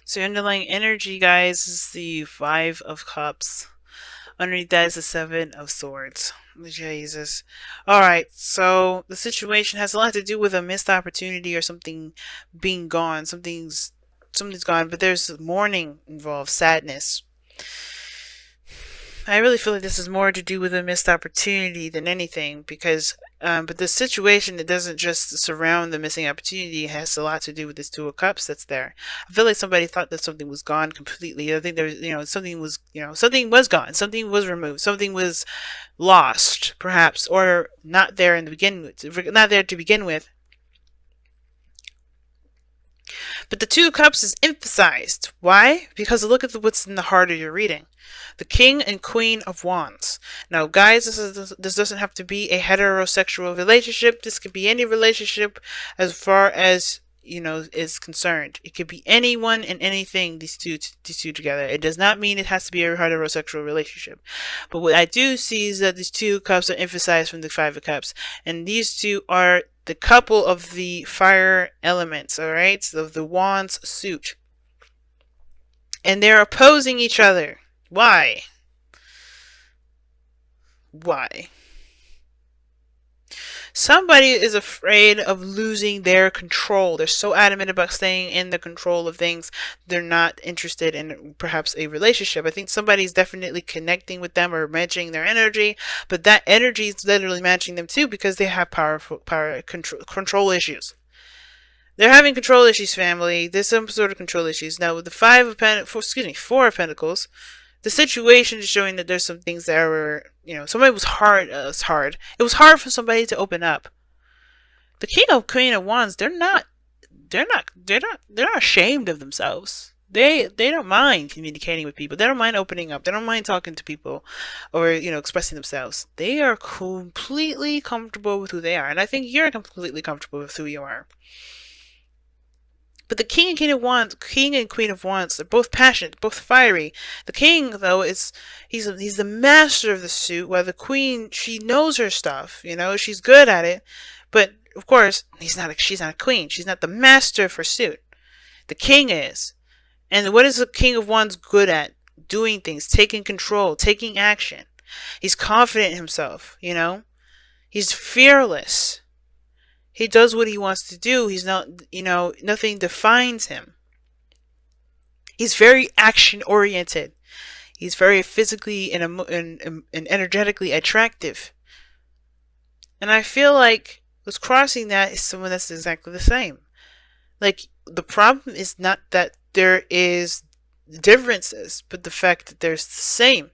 So your underlying energy, guys, is the Five of Cups. Underneath that is the Seven of Swords. Jesus. Alright, so the situation has a lot to do with a missed opportunity or something being gone. Something's gone, but there's mourning involved, sadness. I really feel like this is more to do with a missed opportunity than anything because, but the situation, it doesn't just surround the missing opportunity. It has a lot to do with this Two of Cups that's there. I feel like somebody thought that something was gone completely. I think there was, something was gone. Something was removed. Something was lost, perhaps, or not there in the not there to begin with. But the Two of Cups is emphasized. Why? Because look at what's in the heart of your reading. The King and Queen of Wands. Now, guys, this doesn't have to be a heterosexual relationship. This could be any relationship as far as, is concerned. It could be anyone and anything, these two together. It does not mean it has to be a heterosexual relationship. But what I do see is that these two cups are emphasized from the Five of Cups. And these two are the couple of the fire elements, alright? So the Wands suit. And they're opposing each other. Why? Why? Somebody is afraid of losing their control. They're so adamant about staying in the control of things. They're not interested in perhaps a relationship. I think somebody's definitely connecting with them or matching their energy, but that energy is literally matching them too because they have power control issues. They're having control issues, family. There's some sort of control issues. Now with the Four of Pentacles, the situation is showing that there's some things that were, somebody was hard. It was hard for somebody to open up. The King of Queen of Wands, they're not ashamed of themselves. They don't mind communicating with people. They don't mind opening up. They don't mind talking to people or, expressing themselves. They are completely comfortable with who they are. And I think you're completely comfortable with who you are. But the King and Queen of Wands, they're both passionate, both fiery. The King, though, he's the master of the suit, while the Queen, she knows her stuff, she's good at it. But of course, she's not a queen. She's not the master of her suit. The King is. And what is the King of Wands good at? Doing things, taking control, taking action. He's confident in himself, He's fearless. He does what he wants to do. He's not, nothing defines him. He's very action oriented. He's very physically and energetically attractive. And I feel like what's crossing that is someone that's exactly the same. Like, the problem is not that there is differences, but the fact that there's the same.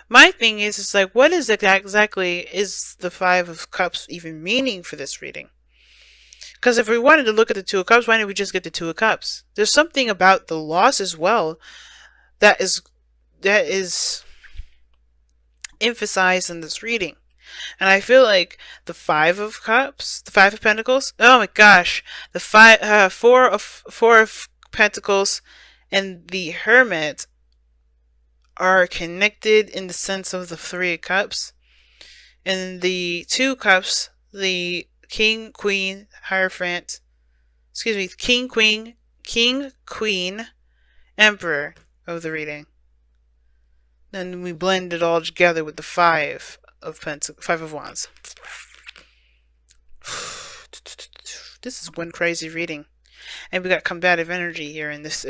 My thing is like, what is exactly is the Five of Cups even meaning for this reading? Because if we wanted to look at the Two of Cups, why didn't we just get the Two of Cups? There's something about the loss as well that is emphasized in this reading. And I feel like the Five of Cups, the Five of Pentacles, oh my gosh, the Four of Pentacles and the Hermit are connected in the sense of the Three of Cups. And the Two Cups, the King, Queen, Hierophant, King, Queen, Emperor of the reading. Then we blend it all together with the Five of Wands. This is one crazy reading. And we got combative energy here in this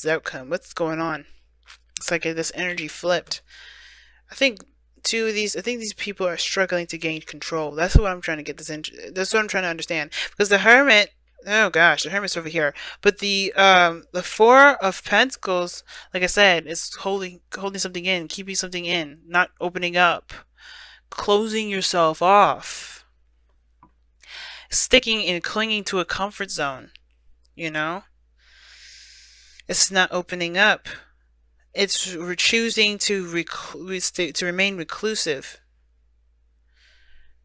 outcome. What's going on? It's like this energy flipped. I think these people are struggling to gain control. That's what I'm trying to get this into. That's what I'm trying to understand. Because the Hermit, oh gosh, the Hermit's over here. But the Four of Pentacles, like I said, is holding something in, keeping something in, not opening up, closing yourself off, sticking and clinging to a comfort zone. It's not opening up. It's choosing to remain reclusive.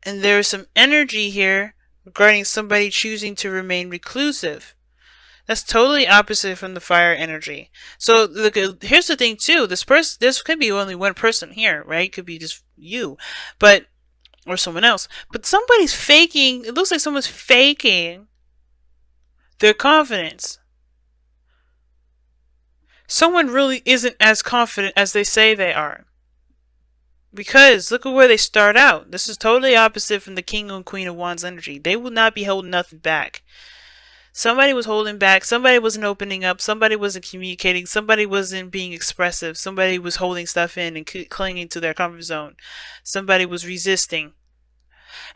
And there's some energy here regarding somebody choosing to remain reclusive. That's totally opposite from the fire energy. So look, here's the thing too. This could be only one person here, right? It could be just you. But or someone else. But somebody's faking, it looks like someone's faking their confidence. Someone really isn't as confident as they say they are. Because look at where they start out. This is totally opposite from the King and Queen of Wands energy. They will not be holding nothing back. Somebody was holding back. Somebody wasn't opening up. Somebody wasn't communicating. Somebody wasn't being expressive. Somebody was holding stuff in and clinging to their comfort zone. Somebody was resisting.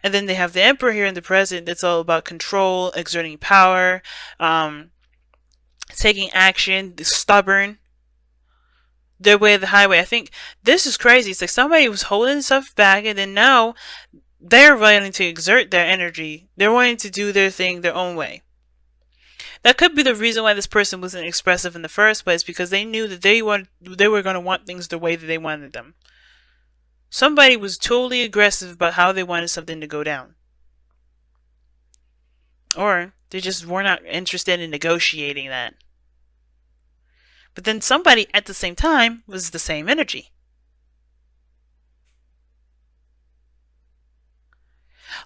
And then they have the Emperor here in the present. It's all about control, exerting power, taking action, stubborn. Their way of the highway. I think this is crazy. It's like somebody was holding stuff back, and then now they're wanting to exert their energy. They're wanting to do their thing their own way. That could be the reason why this person wasn't expressive in the first place, because they knew that they were going to want things the way that they wanted them. Somebody was totally aggressive about how they wanted something to go down. Or they just were not interested in negotiating that. But then somebody at the same time was the same energy.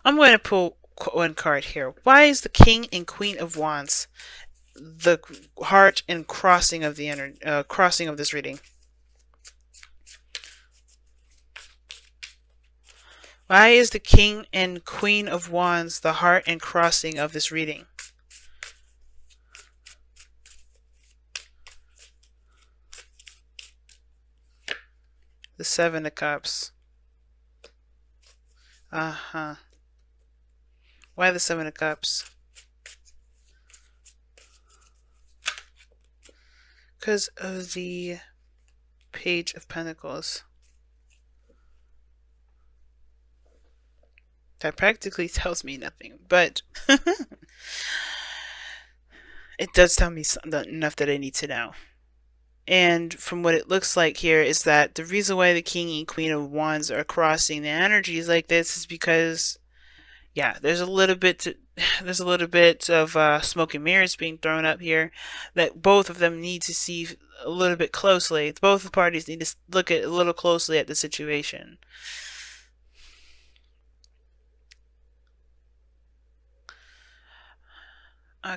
I'm going to pull one card here. Why is the King and Queen of Wands the heart and crossing of the crossing of this reading? Why is the King and Queen of Wands the heart and crossing of this reading? The Seven of Cups. Uh-huh. Why the Seven of Cups? Because of the Page of Pentacles. That practically tells me nothing, but it does tell me enough that I need to know. And from what it looks like here is that the reason why the King and Queen of Wands are crossing the energies like this is because, yeah, there's a little bit of smoke and mirrors being thrown up here that both of them need to see a little bit closely. Both parties need to look at a little closely at the situation.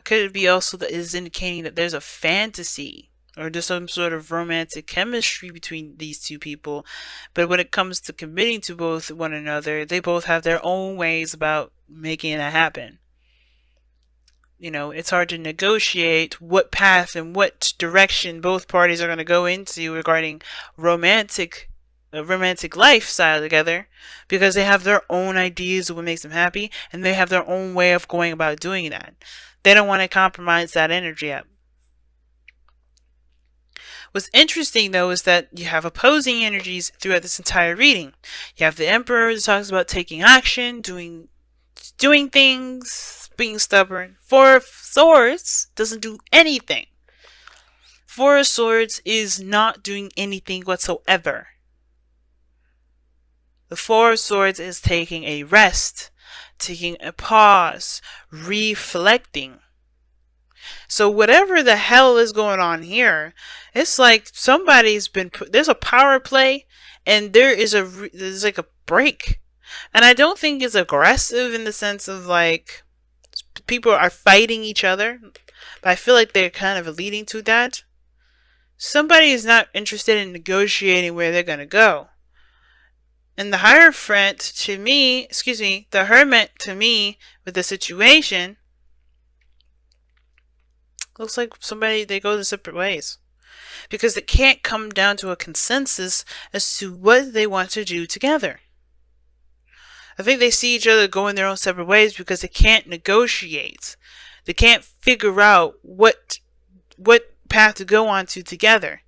Could it be also that is indicating that there's a fantasy or there's some sort of romantic chemistry between these two people, but when it comes to committing to both one another, they both have their own ways about making that happen. You know, it's hard to negotiate what path and what direction both parties are going to go into regarding romantic lifestyle together, because they have their own ideas of what makes them happy, and they have their own way of going about doing that. They don't want to compromise that energy up. What's interesting, though, is that you have opposing energies throughout this entire reading. You have the Emperor that talks about taking action, doing things, being stubborn. Four of Swords doesn't do anything. Four of Swords is not doing anything whatsoever. The Four of Swords is taking a rest, taking a pause, reflecting. So whatever the hell is going on here, it's like somebody's been there's a power play, and there's like a break. And I don't think it's aggressive in the sense of like people are fighting each other, but I feel like they're kind of leading to that. Somebody is not interested in negotiating where they're going to go. And the Hierophant to me, the Hermit to me with the situation looks like they go the separate ways. Because it can't come down to a consensus as to what they want to do together. I think they see each other going their own separate ways because they can't negotiate. They can't figure out what path to go on to together.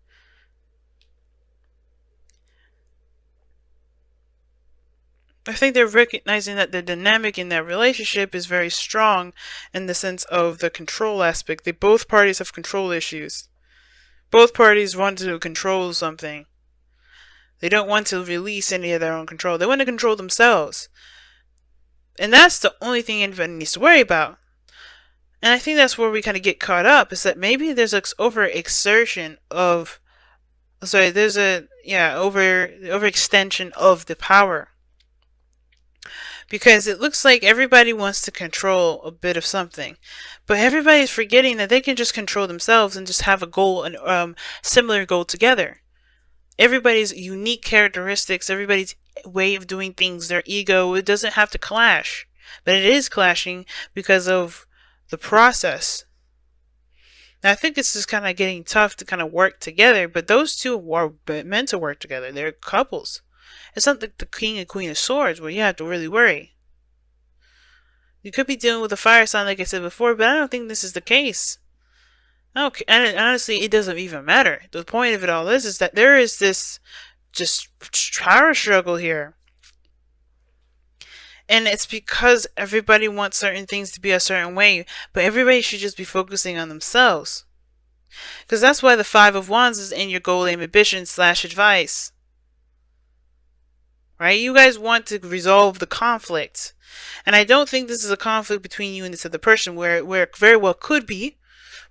I think they're recognizing that the dynamic in that relationship is very strong in the sense of the control aspect. Both parties have control issues. Both parties want to control something. They don't want to release any of their own control. They want to control themselves. And that's the only thing anybody needs to worry about. And I think that's where we kind of get caught up, is that maybe there's an overexertion of... Sorry, there's a... Yeah, overextension of the power. Because it looks like everybody wants to control a bit of something, but everybody's forgetting that they can just control themselves and just have a goal, and similar goal together. Everybody's unique characteristics, everybody's way of doing things, their ego, it doesn't have to clash, but it is clashing because of the process. Now, I think it's just kind of getting tough to kind of work together, but those two are meant to work together. They're couples. It's not like the king and queen of swords where you have to really worry. You could be dealing with a fire sign, like I said before, but I don't think this is the case. Okay, and honestly, it doesn't even matter. The point of it all is that there is this just power struggle here. And it's because everybody wants certain things to be a certain way, but everybody should just be focusing on themselves. Because that's why the Five of Wands is in your goal, aim, ambition / advice. Right? You guys want to resolve the conflict. And I don't think this is a conflict between you and this other person, where it very well could be.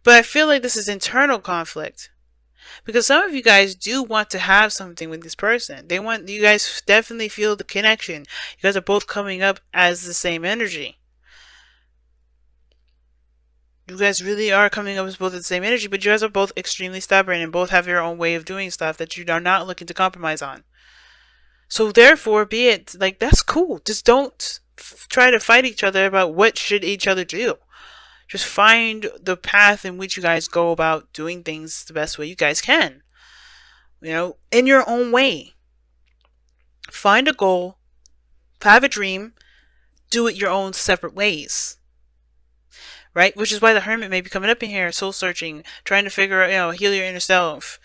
But I feel like this is internal conflict. Because some of you guys do want to have something with this person. You guys definitely feel the connection. You guys are both coming up as the same energy. You guys really are coming up as both the same energy, but you guys are both extremely stubborn and both have your own way of doing stuff that you are not looking to compromise on. So therefore, be it, like, that's cool. Just don't try to fight each other about what should each other do. Just find the path in which you guys go about doing things the best way you guys can. You know, in your own way. Find a goal, have a dream, do it your own separate ways. Right? Which is why the Hermit may be coming up in here, soul searching, trying to figure out, heal your inner self.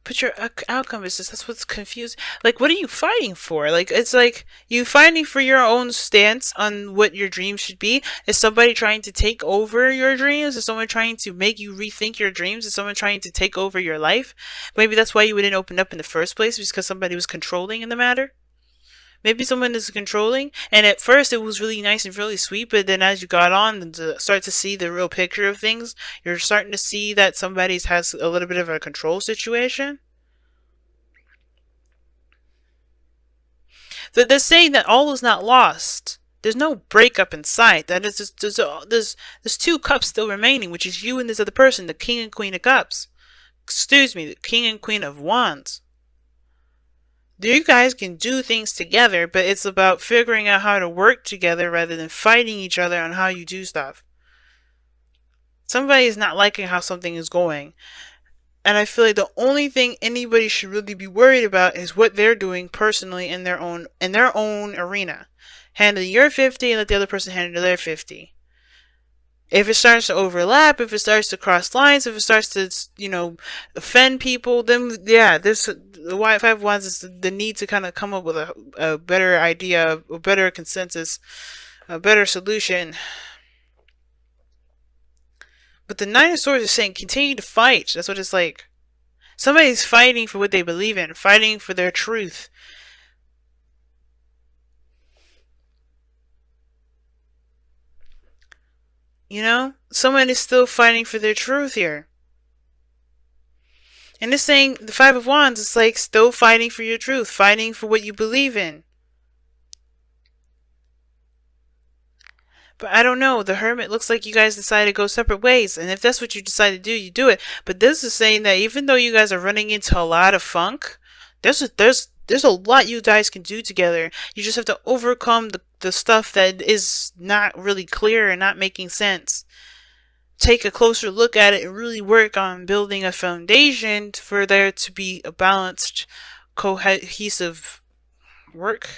But your outcome is just, that's what's confused. Like, what are you fighting for? Like, it's like, you fighting for your own stance on what your dreams should be? Is somebody trying to take over your dreams? Is someone trying to make you rethink your dreams? Is someone trying to take over your life? Maybe that's why you didn't open up in the first place, because somebody was controlling in the matter? Maybe someone is controlling, and at first it was really nice and really sweet, but then as you got on and start to see the real picture of things, you're starting to see that somebody has a little bit of a control situation. They're saying that all is not lost. There's no breakup in sight. That is just, there's two cups still remaining, which is you and this other person, the King and Queen of Cups. Excuse me, the King and Queen of Wands. You guys can do things together, but it's about figuring out how to work together rather than fighting each other on how you do stuff. Somebody is not liking how something is going. And I feel like the only thing anybody should really be worried about is what they're doing personally in their own arena. Handle your 50 and let the other person handle their 50. If it starts to overlap, if it starts to cross lines, if it starts to, offend people, then yeah, the Five of Wands is the need to kind of come up with a better idea, a better consensus, a better solution. But the Nine of Swords is saying continue to fight. That's what it's like. Somebody's fighting for what they believe in, fighting for their truth. Someone is still fighting for their truth here. And it's saying the Five of Wands is like still fighting for your truth, fighting for what you believe in. But I don't know. The Hermit looks like you guys decided to go separate ways. And if that's what you decide to do, you do it. But this is saying that even though you guys are running into a lot of funk, there's a lot you guys can do together. You just have to overcome the stuff that is not really clear and not making sense. Take a closer look at it and really work on building a foundation for there to be a balanced, cohesive work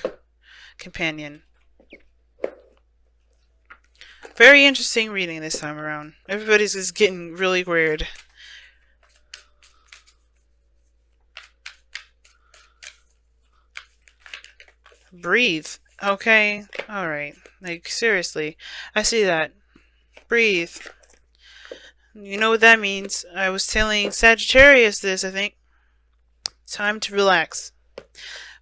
companion. Very interesting reading this time around. Everybody's just getting really weird. Breathe. Okay. Alright. Like, seriously. I see that. Breathe. You know what that means. I was telling Sagittarius this, I think. Time to relax.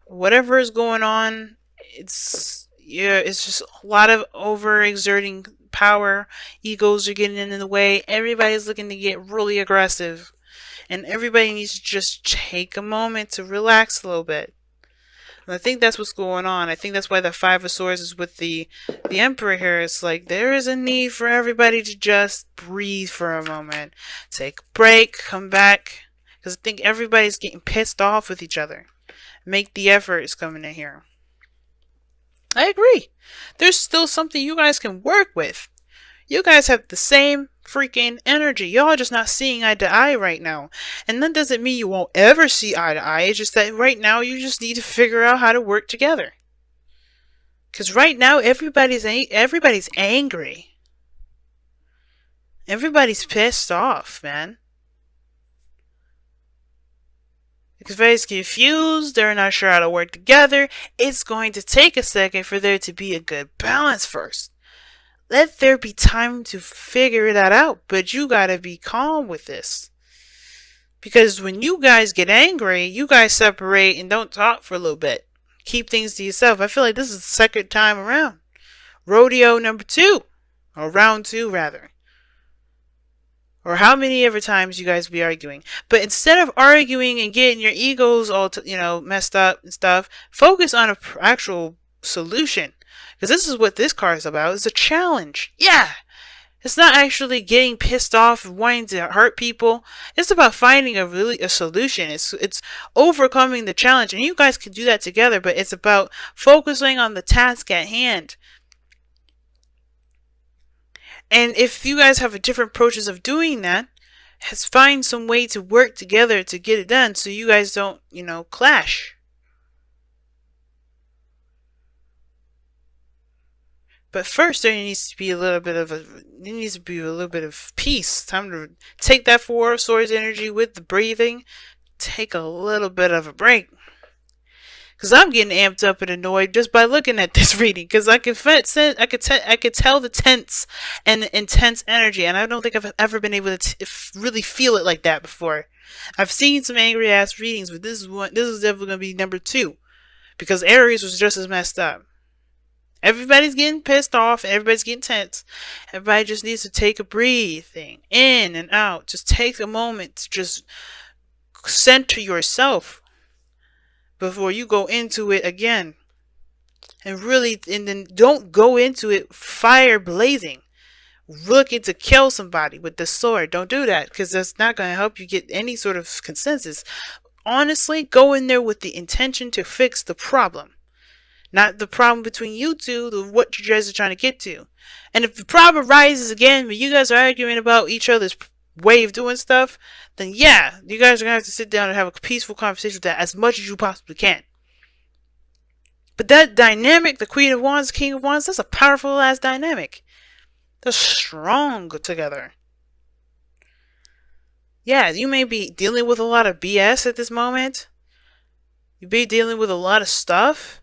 Whatever is going on, it's just a lot of overexerting power. Egos are getting in the way. Everybody's looking to get really aggressive. And everybody needs to just take a moment to relax a little bit. And I think that's what's going on. I think that's why the Five of Swords is with the Emperor here. It's like there is a need for everybody to just breathe for a moment. Take a break, come back. Because I think everybody's getting pissed off with each other. Make the effort is coming in here. I agree. There's still something you guys can work with. You guys have the same freaking energy. Y'all just not seeing eye to eye right now. And that doesn't mean you won't ever see eye to eye. It's just that right now you just need to figure out how to work together. Because right now everybody's angry. Everybody's pissed off, man. Because everybody's confused. They're not sure how to work together. It's going to take a second for there to be a good balance first. Let there be time to figure that out, but you gotta be calm with this. Because when you guys get angry, you guys separate and don't talk for a little bit. Keep things to yourself. I feel like this is the second time around. Rodeo number 2. Or round 2, rather. Or how many ever times you guys be arguing. But instead of arguing and getting your egos all, messed up and stuff, focus on an actual solution. Because this is what this card is about. It's a challenge. Yeah. It's not actually getting pissed off and wanting to hurt people. It's about finding a solution. It's overcoming the challenge. And you guys can do that together. But it's about focusing on the task at hand. And if you guys have different approaches of doing that, find some way to work together to get it done. So you guys don't, clash. But first, there needs to be a little bit of peace. Time to take that Four of Swords energy with the breathing. Take a little bit of a break. Because I'm getting amped up and annoyed just by looking at this reading. Because I could tell the tense and the intense energy, and I don't think I've ever been able to really feel it like that before. I've seen some angry ass readings, but this is definitely gonna be number 2, because Aries was just as messed up. Everybody's getting pissed off. Everybody's getting tense. Everybody just needs to take a breathing in and out. Just take a moment to just center yourself before you go into it again. And then don't go into it fire blazing, looking to kill somebody with the sword. Don't do that, because that's not going to help you get any sort of consensus. Honestly, go in there with the intention to fix the problem. Not the problem between you two, what you guys are trying to get to. And if the problem rises again, when you guys are arguing about each other's way of doing stuff, then yeah, you guys are going to have to sit down and have a peaceful conversation with that as much as you possibly can. But that dynamic, the Queen of Wands, King of Wands, that's a powerful ass dynamic. They're strong together. Yeah, you may be dealing with a lot of BS at this moment. You may be dealing with a lot of stuff.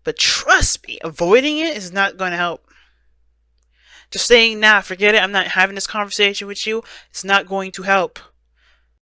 But trust me, avoiding it is not going to help. Just saying, nah, forget it, I'm not having this conversation with you, it's not going to help.